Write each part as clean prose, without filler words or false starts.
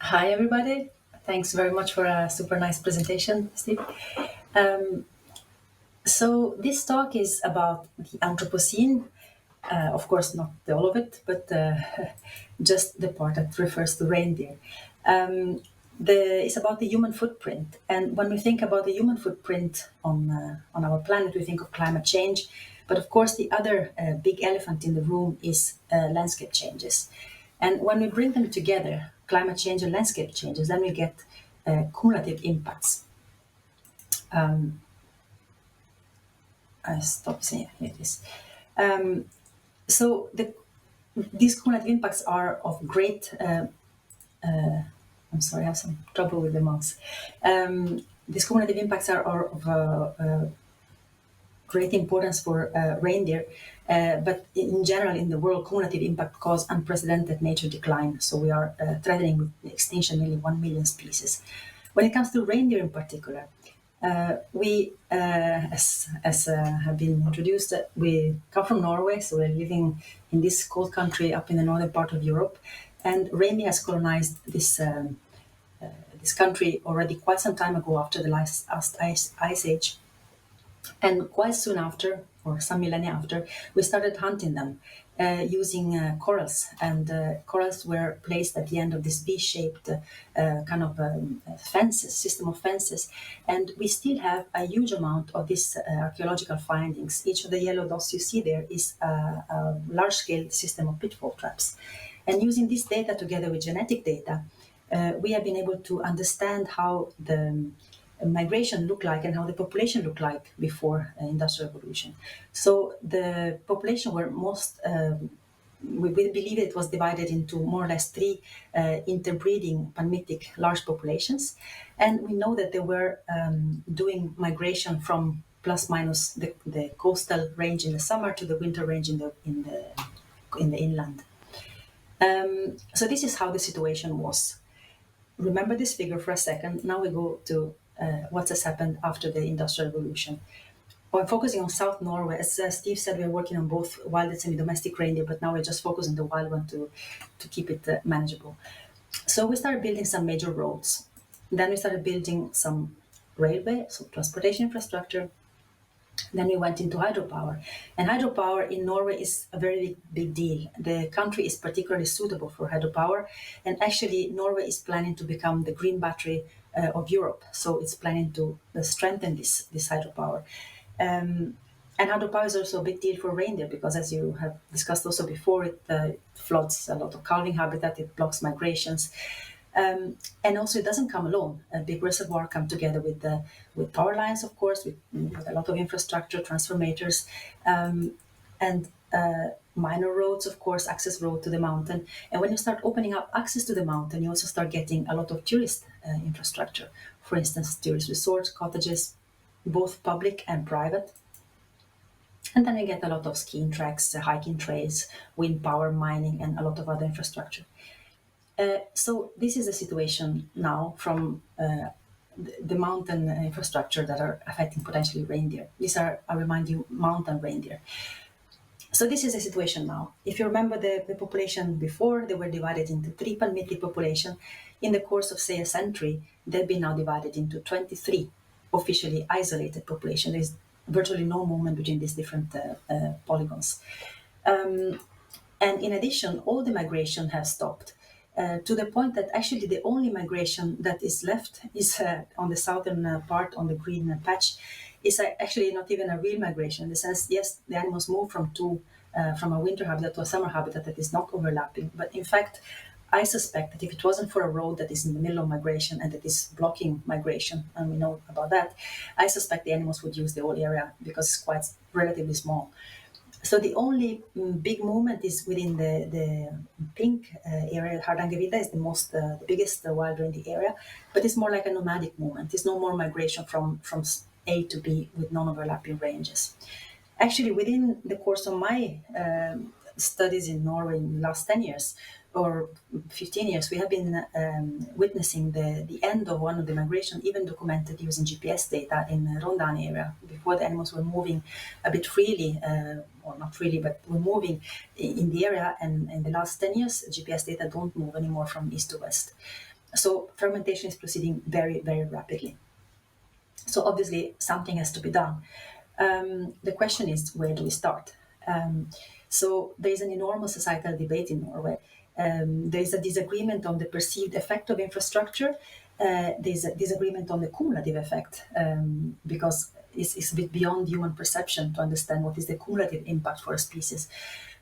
Hi, everybody. Thanks very much for a super nice presentation, Steve. Um, so this talk is about the Anthropocene. Of course, not all of it, but just the part that refers to reindeer. Um, it's about the human footprint, and when we think about the human footprint on our planet, we think of climate change. But of course, the other big elephant in the room is landscape changes. And when we bring them together, climate change and landscape changes, then we get cumulative impacts. Um, I stop saying here it is. Um, so these cumulative impacts are of great. I'm sorry, I have some trouble with the mouse. These cumulative impacts are of great importance for reindeer, but in general in the world, cumulative impact cause unprecedented nature decline. So we are threatening with extinction nearly 1 million species. When it comes to reindeer in particular, as have been introduced, we come from Norway, so we're living in this cold country up in the northern part of Europe, and reindeer has colonized this country already quite some time ago after the last ice age. And quite soon after, or some millennia after, we started hunting them using corals. And corals were placed at the end of this V-shaped kind of fences, system of fences. And we still have a huge amount of these archaeological findings. Each of the yellow dots you see there is a large-scale system of pitfall traps. And using this data together with genetic data, we have been able to understand how the migration looked like and how the population looked like before industrial revolution. So the population were we believe it was divided into more or less three interbreeding panmitic large populations, and we know that they were doing migration from plus minus the coastal range in the summer to the winter range in the inland. So this is how the situation was. Remember this figure for a second. Now we go to what has happened after the Industrial Revolution. Well, focusing on South Norway, as Steve said, we're working on both wild and semi-domestic reindeer, but now we're just focusing on the wild one to keep it manageable. So we started building some major roads. Then we started building some railway, so transportation infrastructure. Then we went into hydropower. And hydropower in Norway is a very big deal. The country is particularly suitable for hydropower. And actually, Norway is planning to become the green battery of Europe. So it's planning to strengthen this hydropower. And hydropower is also a big deal for reindeer because, as you have discussed also before, it floods a lot of calving habitat, it blocks migrations. And also, it doesn't come alone. A big reservoir come together with power lines, of course, with a lot of infrastructure, transformators, and minor roads, of course, access road to the mountain. And when you start opening up access to the mountain, you also start getting a lot of tourist infrastructure. For instance, tourist resorts, cottages, both public and private. And then we get a lot of skiing tracks, hiking trails, wind power, mining, and a lot of other infrastructure. So this is the situation now from the mountain infrastructure that are affecting potentially reindeer. These are, I remind you, mountain reindeer. So this is the situation now. If you remember the population before, they were divided into three panmitic population. In the course of, say, a century, they've been now divided into 23 officially isolated population. There's virtually no movement between these different polygons. And in addition, all the migration has stopped to the point that actually the only migration that is left is on the southern part, on the green patch, is actually not even a real migration. In the sense, yes, the animals move from a winter habitat to a summer habitat that is not overlapping. But in fact, I suspect that if it wasn't for a road that is in the middle of migration and that is blocking migration, and we know about that, I suspect the animals would use the whole area because it's quite relatively small. So the only big movement is within the pink area. Hardangervidda is the biggest wild reindeer area, but it's more like a nomadic movement. There's no more migration from A to B with non-overlapping ranges. Actually, within the course of my studies in Norway in the last 10 years or 15 years, we have been witnessing the end of one of the migration, even documented using GPS data in the Rondane area. Before, the animals were moving a bit freely, or not freely, but were moving in the area. And in the last 10 years, GPS data don't move anymore from east to west. So fermentation is proceeding very, very rapidly. So obviously something has to be done. The question is, where do we start? So there is an enormous societal debate in Norway. There is a disagreement on the perceived effect of infrastructure. There is a disagreement on the cumulative effect, because it's a bit beyond human perception to understand what is the cumulative impact for a species.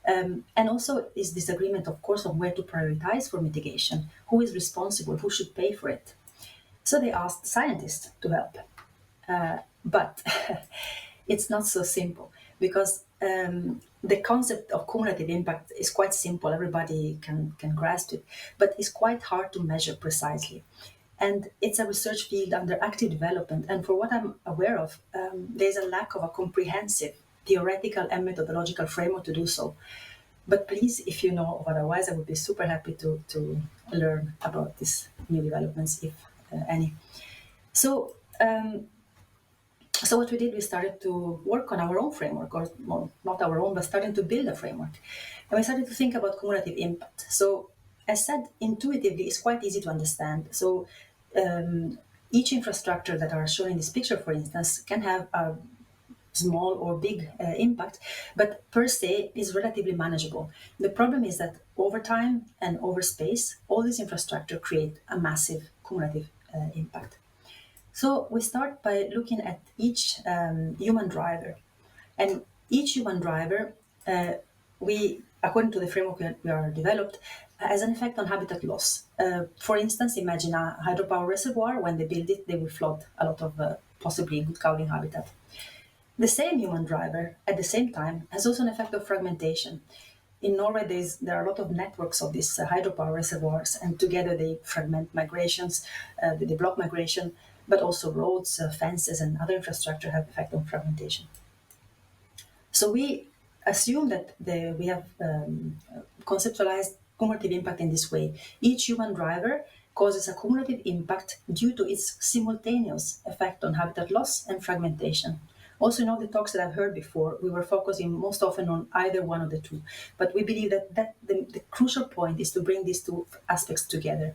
And also is disagreement, of course, on where to prioritize for mitigation, who is responsible, who should pay for it. So they asked scientists to help. But it's not so simple, because the concept of cumulative impact is quite simple. Everybody can grasp it, but it's quite hard to measure precisely. And it's a research field under active development. And for what I'm aware of, there's a lack of a comprehensive theoretical and methodological framework to do so. But please, if you know of otherwise, I would be super happy to learn about these new developments, if any. So, so what we did, we started to work on our own framework, or well, not our own, but starting to build a framework. And we started to think about cumulative impact. So as said, intuitively, it's quite easy to understand. So each infrastructure that are shown in this picture, for instance, can have a small or big impact, but per se is relatively manageable. The problem is that over time and over space, all this infrastructure create a massive cumulative impact. So we start by looking at each human driver, and each human driver, we, according to the framework we are developed, has an effect on habitat loss. For instance, imagine a hydropower reservoir. When they build it, they will flood a lot of possibly good cowing habitat. The same human driver, at the same time, has also an effect of fragmentation. In Norway, there are a lot of networks of these hydropower reservoirs, and together they fragment migrations, they block migration, but also roads, fences, and other infrastructure have effect on fragmentation. So we assume that we have conceptualized cumulative impact in this way. Each human driver causes a cumulative impact due to its simultaneous effect on habitat loss and fragmentation. Also, in all the talks that I've heard before, we were focusing most often on either one of the two. But we believe that the crucial point is to bring these two aspects together.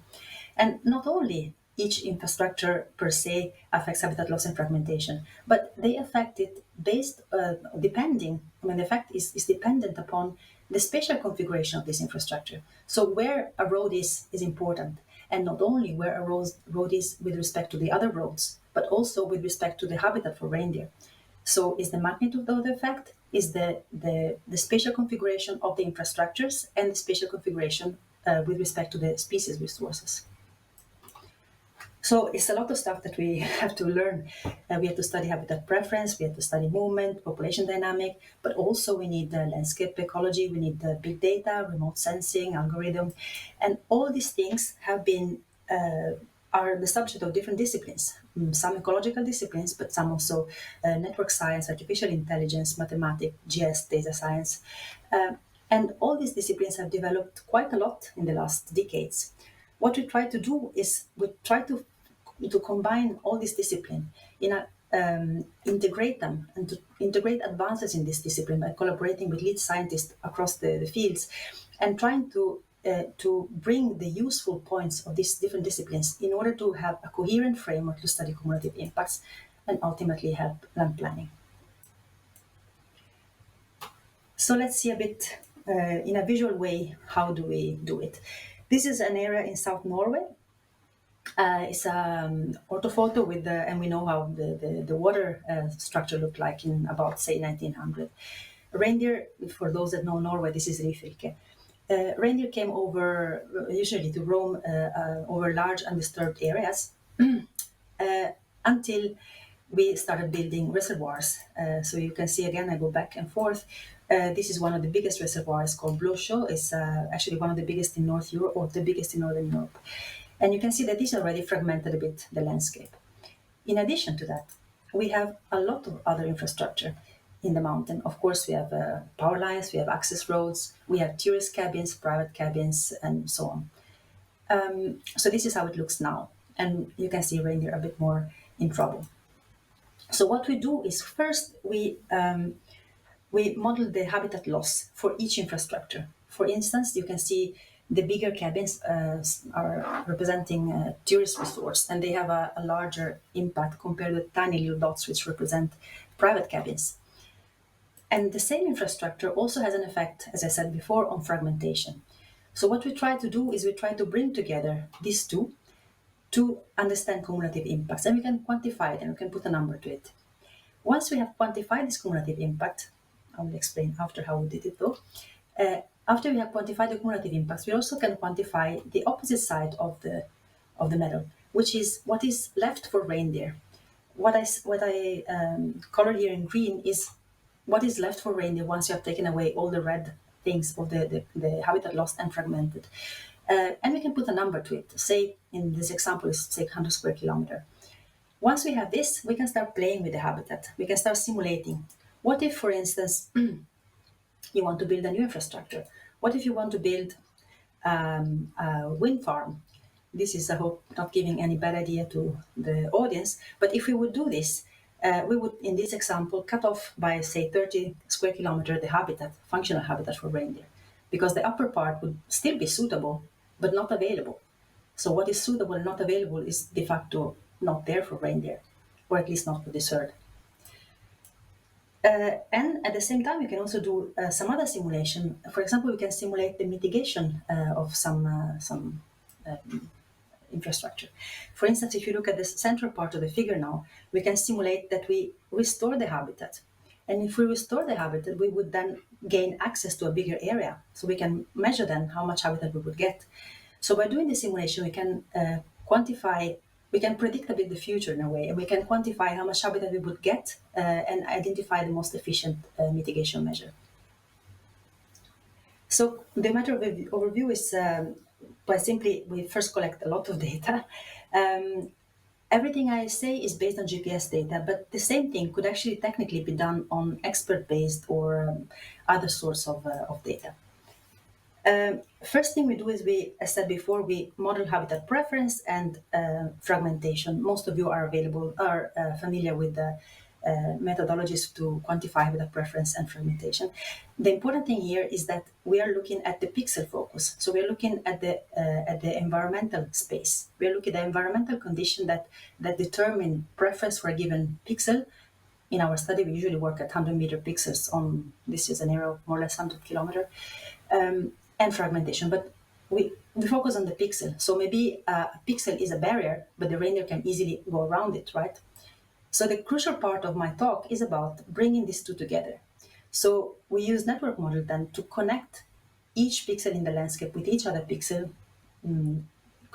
And not only each infrastructure per se affects habitat loss and fragmentation, but they affect it the effect is dependent upon the spatial configuration of this infrastructure. So where a road is important, and not only where a road is with respect to the other roads, but also with respect to the habitat for reindeer. So is the magnitude of the effect, is the spatial configuration of the infrastructures, and the spatial configuration with respect to the species resources. So it's a lot of stuff that we have to learn. We have to study habitat preference, we have to study movement, population dynamic, but also we need landscape ecology, we need big data, remote sensing, algorithm, and all these things have been are the subject of different disciplines. Some ecological disciplines, but some also network science, artificial intelligence, mathematics, GS, data science. And all these disciplines have developed quite a lot in the last decades. What we try to do is we try to combine all these disciplines integrate them, and to integrate advances in this discipline by collaborating with lead scientists across the fields, and trying to bring the useful points of these different disciplines in order to have a coherent framework to study cumulative impacts and ultimately help land planning. So let's see a bit in a visual way, how do we do it? This is an area in South Norway. It's an orthophoto with and we know how the water structure looked like in about, say, 1900. Reindeer, for those that know Norway, this is Ryfylke. Reindeer came over usually to roam over large undisturbed areas until we started building reservoirs. So you can see again, I go back and forth. This is one of the biggest reservoirs called Blåsjø. It's actually one of the biggest in North Europe, or the biggest in Northern Europe. And you can see that this already fragmented a bit the landscape. In addition to that, we have a lot of other infrastructure in the mountain. Of course, we have power lines, we have access roads, we have tourist cabins, private cabins, and so on. So this is how it looks now. And you can see reindeer a bit more in trouble. So what we do is first we model the habitat loss for each infrastructure. For instance, you can see The bigger cabins are representing tourist resorts, and they have a larger impact compared with tiny little dots, which represent private cabins. And the same infrastructure also has an effect, as I said before, on fragmentation. So what we try to do is we try to bring together these two to understand cumulative impacts, and we can quantify it and we can put a number to it. Once we have quantified this cumulative impact, I will explain after how we did it though. After we have quantified the cumulative impacts, we also can quantify the opposite side of the medal, which is what is left for reindeer. What I colored here in green is what is left for reindeer once you have taken away all the red things of the habitat lost and fragmented. And we can put a number to it. Say in this example is say 100 square kilometer. Once we have this, we can start playing with the habitat. We can start simulating. What if, for instance, you want to build a new infrastructure? What if you want to build a wind farm? This is, I hope, not giving any bad idea to the audience, but if we would do this, we would, in this example, cut off by, say, 30 square kilometer the habitat, functional habitat for reindeer, because the upper part would still be suitable, but not available. So what is suitable and not available is de facto not there for reindeer, or at least not for this herd. And at the same time, we can also do some other simulation. For example, we can simulate the mitigation of some infrastructure. For instance, if you look at the central part of the figure now, we can simulate that we restore the habitat. And if we restore the habitat, we would then gain access to a bigger area. So we can measure then how much habitat we would get. So by doing the simulation, we can quantify, we can predict a bit the future in a way, and we can quantify how much habitat we would get and identify the most efficient mitigation measure. So the matter of overview is by simply, we first collect a lot of data. Everything I say is based on GPS data, but the same thing could actually technically be done on expert-based or other source of data. First thing we do is we, as said before, we model habitat preference and fragmentation. Most of you are familiar with the methodologies to quantify habitat preference and fragmentation. The important thing here is that we are looking at the pixel focus. So we are looking at the environmental space. We are looking at the environmental condition that determine preference for a given pixel. In our study, we usually work at 100-meter pixels on, this is an area of more or less 100 kilometer, and fragmentation. But we focus on the pixel. So maybe a pixel is a barrier, but the reindeer can easily go around it, right? So the crucial part of my talk is about bringing these two together. So we use network model then to connect each pixel in the landscape with each other pixel,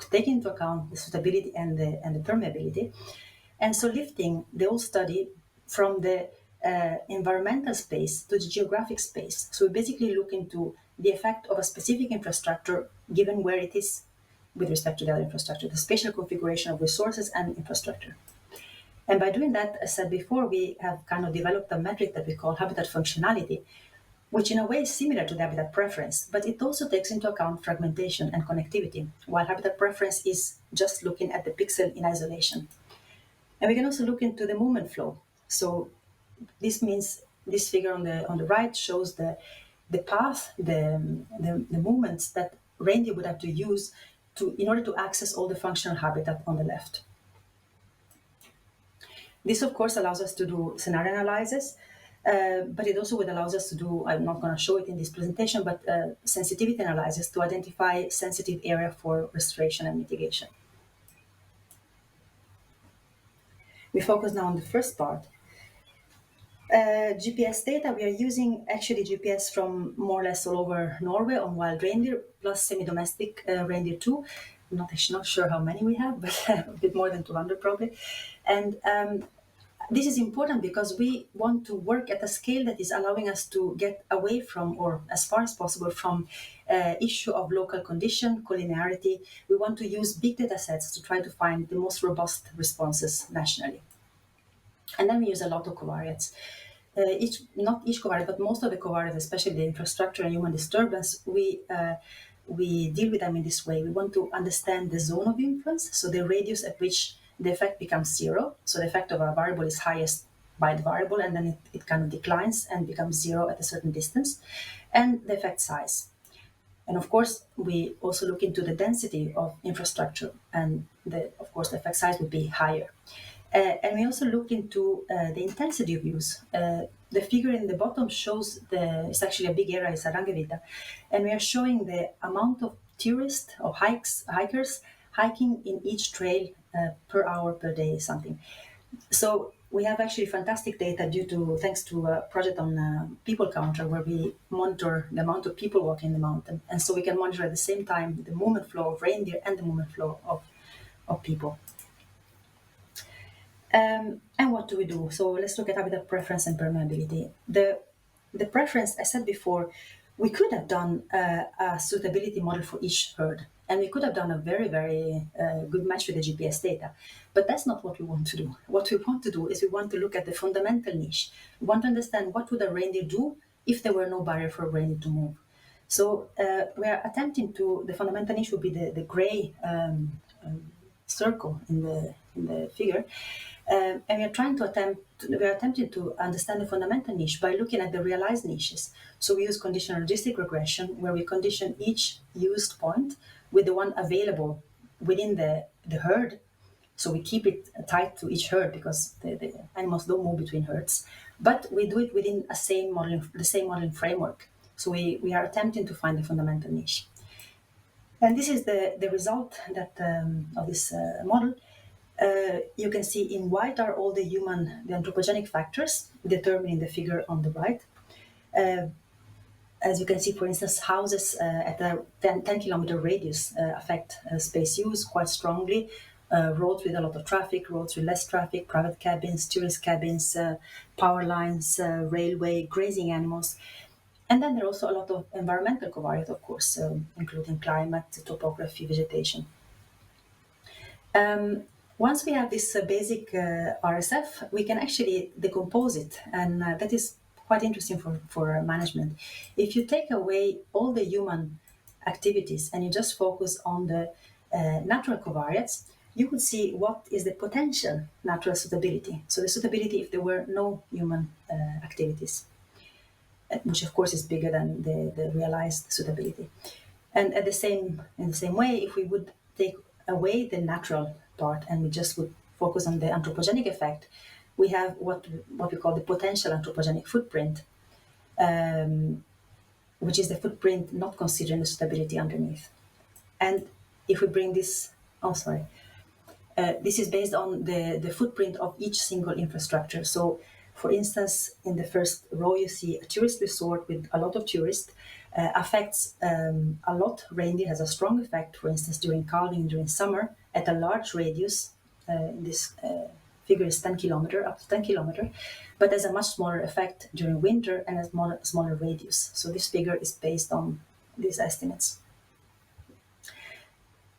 taking into account the suitability and the permeability. And so lifting the whole study from the environmental space to the geographic space. So we basically look into the effect of a specific infrastructure given where it is with respect to the other infrastructure, the spatial configuration of resources and infrastructure. And by doing that, as said before, we have kind of developed a metric that we call habitat functionality, which in a way is similar to the habitat preference, but it also takes into account fragmentation and connectivity, while habitat preference is just looking at the pixel in isolation. And we can also look into the movement flow. So this means this figure on the right shows the path, the movements that reindeer would have to use in order to access all the functional habitat on the left. This, of course, allows us to do scenario analysis, but it also would allow us to do, I'm not going to show it in this presentation, but sensitivity analysis to identify sensitive area for restoration and mitigation. We focus now on the first part. GPS data, we are using actually GPS from more or less all over Norway on wild reindeer, plus semi-domestic reindeer too. I'm not sure how many we have, but a bit more than 200 probably. And this is important because we want to work at a scale that is allowing us to get away from, or as far as possible, from issue of local condition, collinearity. We want to use big data sets to try to find the most robust responses nationally. And then we use a lot of covariates. Not each covariate, but most of the covariates, especially the infrastructure and human disturbance, we deal with them in this way. We want to understand the zone of influence, so the radius at which the effect becomes zero. So the effect of a variable is highest by the variable, and then it kind of declines and becomes zero at a certain distance, and the effect size. And of course, we also look into the density of infrastructure, and of course, the effect size would be higher. And we also look into the intensity of use. The figure in the bottom shows it's actually a big area, it's Hardangervidda, and we are showing the amount of tourists or hikers hiking in each trail per hour per day, something. So we have actually fantastic data thanks to a project on people counter where we monitor the amount of people walking the mountain, and so we can monitor at the same time the movement flow of reindeer and the movement flow of people. And what do we do? So let's look at habitat preference and permeability. The preference, I said before, we could have done a suitability model for each herd, and we could have done a very, very good match with the GPS data. But that's not what we want to do. What we want to do is we want to look at the fundamental niche. We want to understand what would a reindeer do if there were no barrier for a reindeer to move. So we are attempting the fundamental niche would be the gray circle in the figure. And we are attempting to understand the fundamental niche by looking at the realized niches. So we use conditional logistic regression, where we condition each used point with the one available within the herd. So we keep it tied to each herd because the animals don't move between herds. But we do it within the same modeling framework. So we are attempting to find the fundamental niche. And this is the result of this model. You can see in white are all the anthropogenic factors determining the figure on the right. As you can see, for instance, houses at a 10-kilometer radius affect space use quite strongly. Roads with a lot of traffic, roads with less traffic, private cabins, tourist cabins, power lines, railway, grazing animals. And then there are also a lot of environmental covariates, of course, including climate, topography, vegetation. Once we have this basic RSF, we can actually decompose it, and that is quite interesting for management. If you take away all the human activities and you just focus on the natural covariates, you would see what is the potential natural suitability. So the suitability if there were no human activities, which of course is bigger than the realized suitability. And in the same way, if we would take away the natural part and we just would focus on the anthropogenic effect, we have what we call the potential anthropogenic footprint, which is the footprint not considering the suitability underneath. And if we bring this, this is based on the footprint of each single infrastructure. So, for instance, in the first row, you see a tourist resort with a lot of tourists affects a lot. Reindeer has a strong effect, for instance, during calving, during summer, at a large radius. This figure is 10 kilometer, up to 10 kilometer, but there's a much smaller effect during winter and a smaller radius. So this figure is based on these estimates.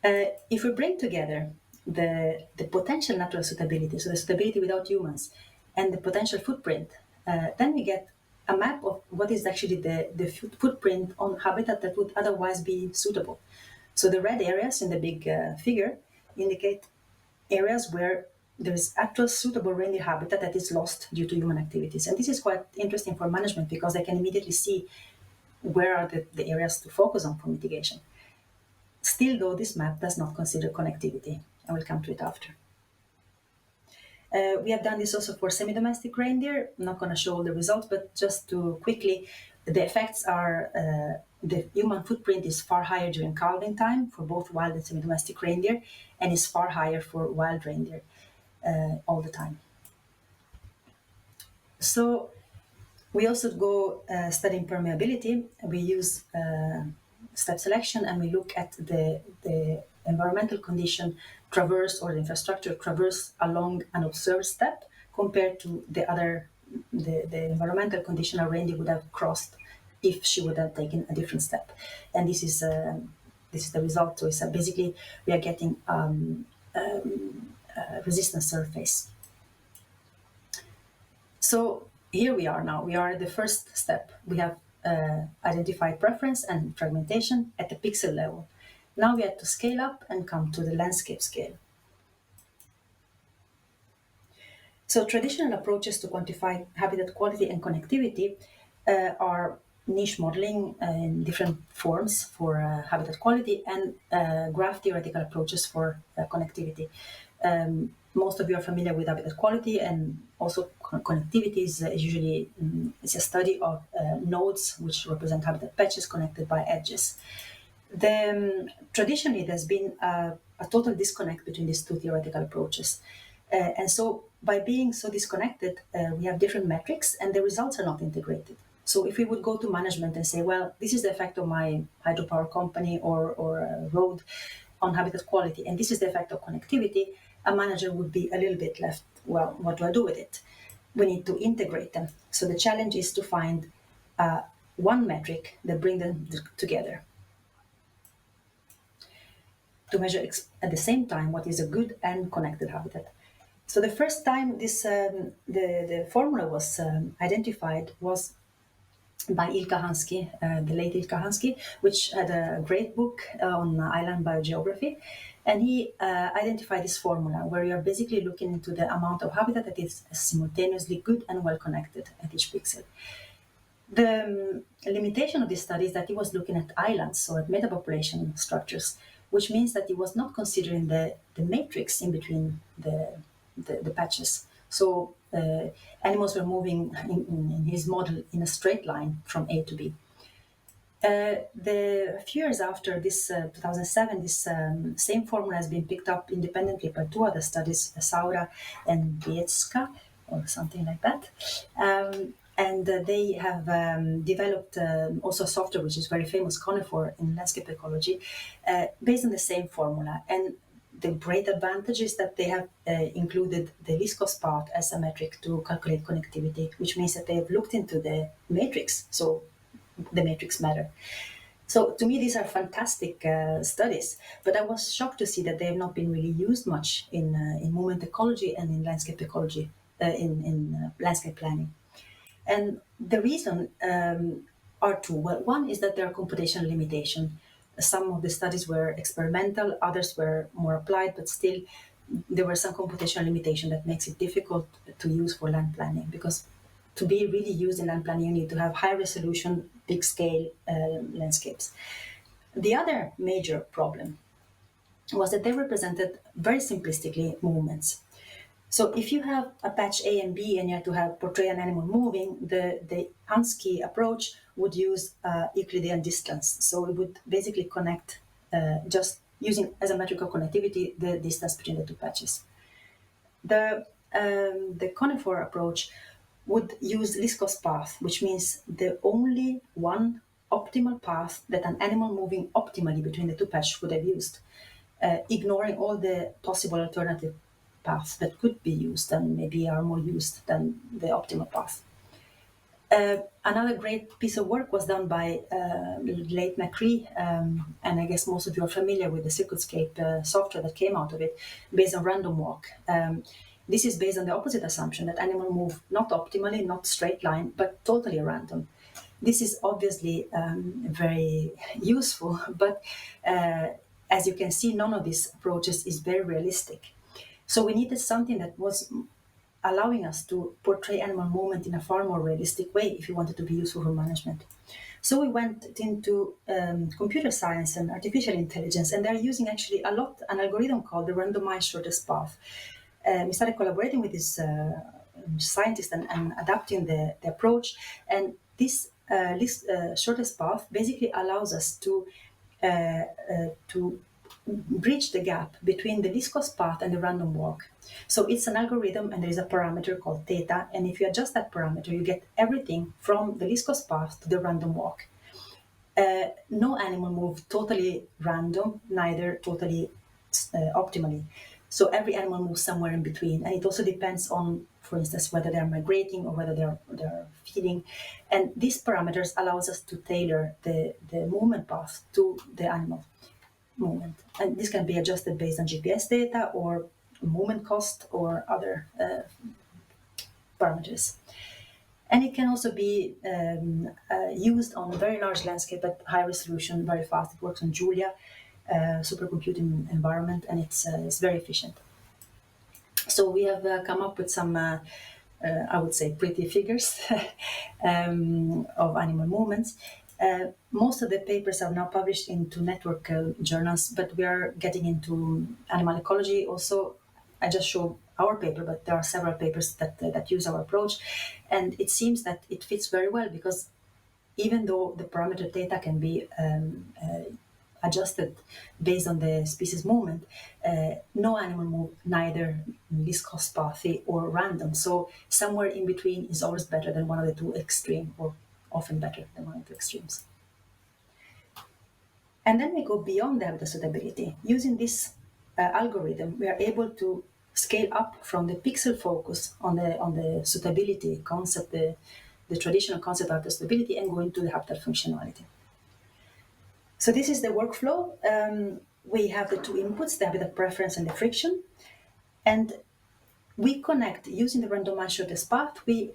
If we bring together the potential natural suitability, so the suitability without humans, and the potential footprint, then we get a map of what is actually the footprint on habitat that would otherwise be suitable. So the red areas in the big figure indicate areas where there is actual suitable reindeer habitat that is lost due to human activities. And this is quite interesting for management because they can immediately see where are the areas to focus on for mitigation. Still, though, this map does not consider connectivity. I will come to it after. We have done this also for semi-domestic reindeer. I'm not going to show all the results, but just to quickly, the effects are the human footprint is far higher during calving time for both wild and semi-domestic reindeer, and is far higher for wild reindeer all the time. So we also go studying permeability. We use step selection and we look at the environmental condition traverse or the infrastructure traverse along an observed step compared to the environmental condition a reindeer would have crossed if she would have taken a different step. And this is the result. So it's basically we are getting resistance surface. So here we are now. We are at the first step. We have identified preference and fragmentation at the pixel level. Now we have to scale up and come to the landscape scale. So traditional approaches to quantify habitat quality and connectivity are niche modeling in different forms for habitat quality and graph theoretical approaches for connectivity. Most of you are familiar with habitat quality, and also connectivity is usually it's a study of nodes which represent habitat patches connected by edges. Traditionally, there's been a total disconnect between these two theoretical approaches. And so by being so disconnected, we have different metrics and the results are not integrated. So if we would go to management and say, well, this is the effect of my hydropower company or road on habitat quality, and this is the effect of connectivity, a manager would be a little bit left, well, what do I do with it? We need to integrate them. So the challenge is to find one metric that bring them together to measure at the same time what is a good and connected habitat. So the first time this the formula was identified was by Ilka Hansky, the late Ilka Hansky, which had a great book on island biogeography. And he identified this formula where you are basically looking into the amount of habitat that is simultaneously good and well connected at each pixel. The limitation of this study is that he was looking at islands, so at metapopulation structures, which means that he was not considering the matrix in between the patches. So animals were moving in his model in a straight line from A to B. A few years after this, 2007, this same formula has been picked up independently by two other studies, Saura and Bietska, or something like that. And they have developed also software which is very famous, Conifer, in landscape ecology, based on the same formula. And the great advantage is that they have included the least cost path as a metric to calculate connectivity, which means that they have looked into the matrix, so the matrix matter. So to me, these are fantastic studies, but I was shocked to see that they have not been really used much in movement ecology and in landscape ecology, in landscape planning. And the reason are two. Well, one is that there are computational limitations. Some of the studies were experimental, others were more applied, but still there were some computational limitation that makes it difficult to use for land planning, because to be really used in land planning, you need to have high resolution, big scale landscapes. The other major problem was that they represented very simplistically movements. So if you have a patch A and B and you have to have portray an animal moving, the Hansky approach would use Euclidean distance. So it would basically connect just using as a metric of connectivity the distance between the two patches. The Conifer approach would use least cost path, which means the only one optimal path that an animal moving optimally between the two patches would have used, ignoring all the possible alternative paths that could be used and maybe are more used than the optimal path. Another great piece of work was done by late McCree, and I guess most of you are familiar with the Circuitscape software that came out of it, based on random walk. This is based on the opposite assumption that animals move not optimally, not straight line, but totally random. This is obviously very useful, but as you can see, none of these approaches is very realistic. So we needed something that was allowing us to portray animal movement in a far more realistic way if we wanted to be useful for management. So we went into computer science and artificial intelligence, and they're using actually a lot an algorithm called the randomized shortest path. We started collaborating with this scientist and adapting the approach, and this shortest path basically allows us to bridge the gap between the least cost path and the random walk. So it's an algorithm, and there is a parameter called theta, and if you adjust that parameter, you get everything from the least cost path to the random walk. No animal moves totally random, neither totally optimally. So every animal moves somewhere in between, and it also depends on, for instance, whether they're migrating or whether they're feeding. And these parameters allows us to tailor the movement path to the animal movement. And this can be adjusted based on GPS data or movement cost or other parameters. And it can also be used on a very large landscape at high resolution, very fast. It works on Julia, supercomputing environment, and it's very efficient. So we have come up with some I would say, pretty figures of animal movements. Most of the papers are now published into network journals, but we are getting into animal ecology also. I just show our paper, but there are several papers that use our approach, and it seems that it fits very well because even though the parameter data can be adjusted based on the species movement, no animal move neither least cost pathy or random. So somewhere in between is always better than one of the two extreme, or often better than one of the two extremes. And then we go beyond the habitat suitability. Using this algorithm, we are able to scale up from the pixel focus on the suitability concept, the traditional concept of habitat suitability, and go into the habitat functionality. So this is the workflow. We have the two inputs, the habitat preference and the friction. And we connect, using the randomized shortest path, we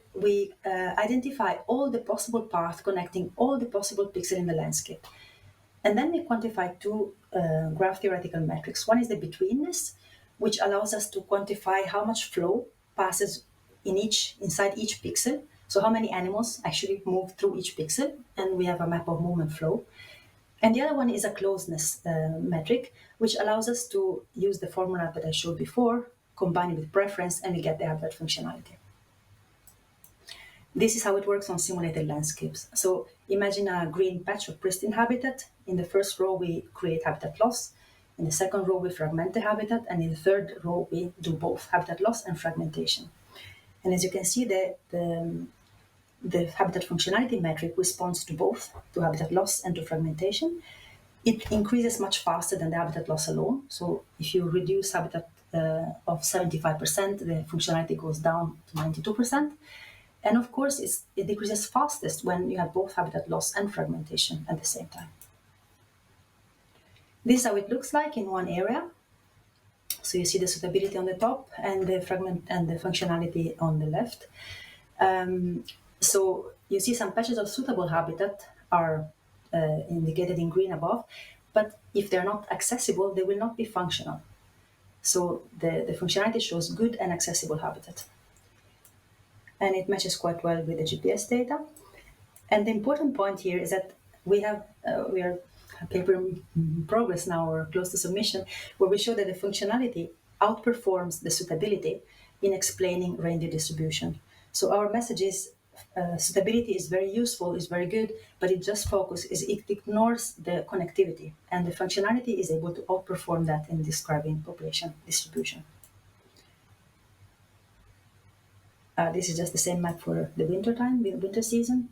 identify all the possible paths connecting all the possible pixels in the landscape. And then we quantify two graph theoretical metrics. One is the betweenness, which allows us to quantify how much flow passes inside each pixel. So how many animals actually move through each pixel, and we have a map of movement flow. And the other one is a closeness metric, which allows us to use the formula that I showed before, combine it with preference, and we get the habitat functionality. This is how it works on simulated landscapes. So imagine a green patch of pristine habitat. In the first row, we create habitat loss. In the second row, we fragment the habitat. And in the third row, we do both habitat loss and fragmentation. And as you can see, the habitat functionality metric responds to both, to habitat loss and to fragmentation. It increases much faster than the habitat loss alone. So if you reduce habitat of 75%, the functionality goes down to 92%. And of course, it decreases fastest when you have both habitat loss and fragmentation at the same time. This is how it looks like in one area. So you see the suitability on the top and the fragment and the functionality on the left. So you see some patches of suitable habitat are indicated in green above, but if they're not accessible, they will not be functional. So the functionality shows good and accessible habitat. And it matches quite well with the GPS data. And the important point here is that we are a paper in progress now, or close to submission, where we show that the functionality outperforms the suitability in explaining reindeer distribution. So our message is suitability is very useful, is very good, but it ignores the connectivity, and the functionality is able to outperform that in describing population distribution. This is just the same map for the winter season.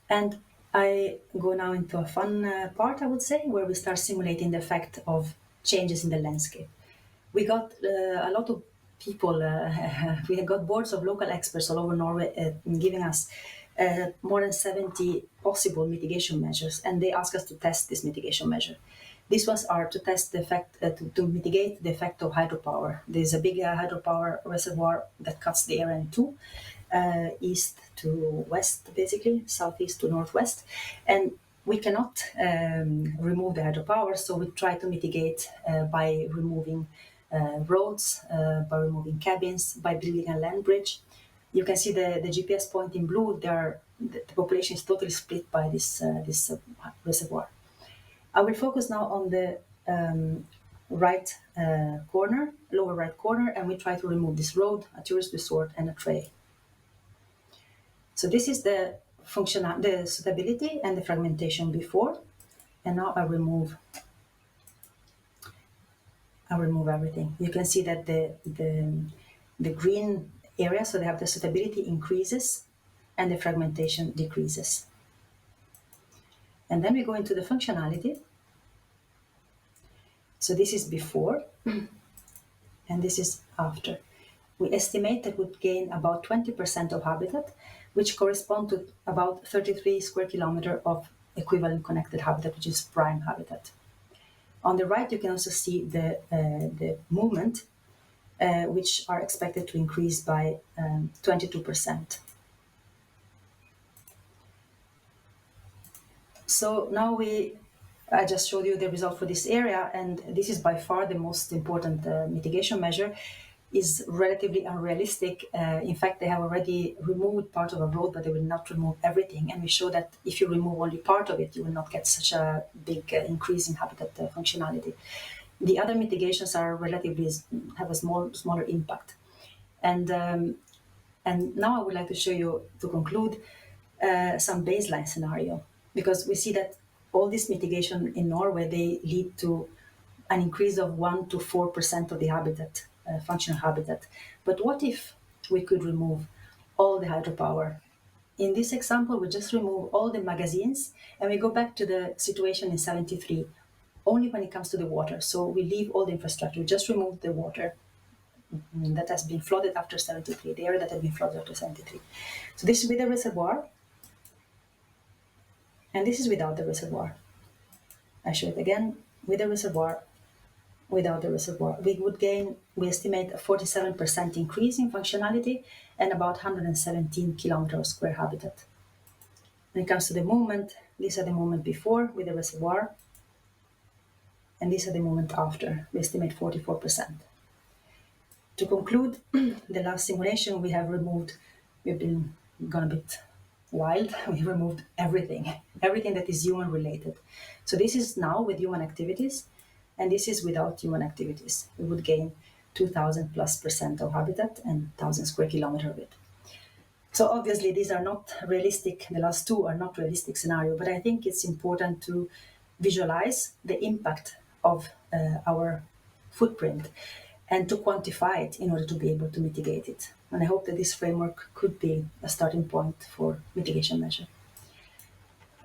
And I go now into a fun part, I would say, where we start simulating the effect of changes in the landscape. We got a lot of people, we have got boards of local experts all over Norway giving us more than 70 possible mitigation measures, and they ask us to test this mitigation measure. These ones are to test the effect, to mitigate the effect of hydropower. There's a big hydropower reservoir that cuts the area in two, east to west, basically, southeast to northwest. And we cannot remove the hydropower, so we try to mitigate by removing roads, by removing cabins, by building a land bridge. You can see the GPS point in blue. The population is totally split by this reservoir. I will focus now on the right corner, lower right corner, and we try to remove this road, a tourist resort, and a trail. So this is the suitability and the fragmentation before, and now I remove everything. You can see that the green area, so they have the suitability increases and the fragmentation decreases. And then we go into the functionality. So this is before and this is after. We estimate that we gain about 20% of habitat, which correspond to about 33 square kilometer of equivalent connected habitat, which is prime habitat. On the right, you can also see the movement, which are expected to increase by 22%. So now I just showed you the result for this area, and this is by far the most important mitigation measure. is relatively unrealistic. In fact, they have already removed part of a road, but they will not remove everything. And we show that if you remove only part of it, you will not get such a big increase in habitat functionality. The other mitigations are relatively have a smaller impact. And now I would like to show you, to conclude, some baseline scenario, because we see that all this mitigation in Norway, they lead to an increase of 1 to 4% of the habitat, functional habitat. But what if we could remove all the hydropower? In this example, we just remove all the magazines and we go back to the situation in 73, only when it comes to the water. So we leave all the infrastructure, we just remove the water that has been flooded after 73, the area that had been flooded after 73. So this is with the reservoir, and this is without the reservoir. I show it again, with the reservoir, without the reservoir. We would gain, we estimate, a 47% increase in functionality and about 117 kilometers square habitat. When it comes to the movement, these are the movement before with the reservoir, and these are the movement after. We estimate 44%. To conclude, the last simulation we have removed, we've been gone a bit wild. We removed everything that is human related. So this is now with human activities, and this is without human activities. We would gain 2,000+% of habitat and 1,000 square kilometers of it. So obviously these are not realistic, the last two are not realistic scenario, but I think it's important to visualize the impact of our footprint and to quantify it in order to be able to mitigate it. And I hope that this framework could be a starting point for mitigation measure.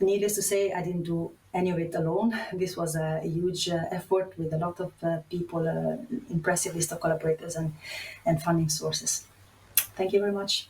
Needless to say, I didn't do any of it alone. This was a huge effort with a lot of people, impressive list of collaborators and funding sources. Thank you very much.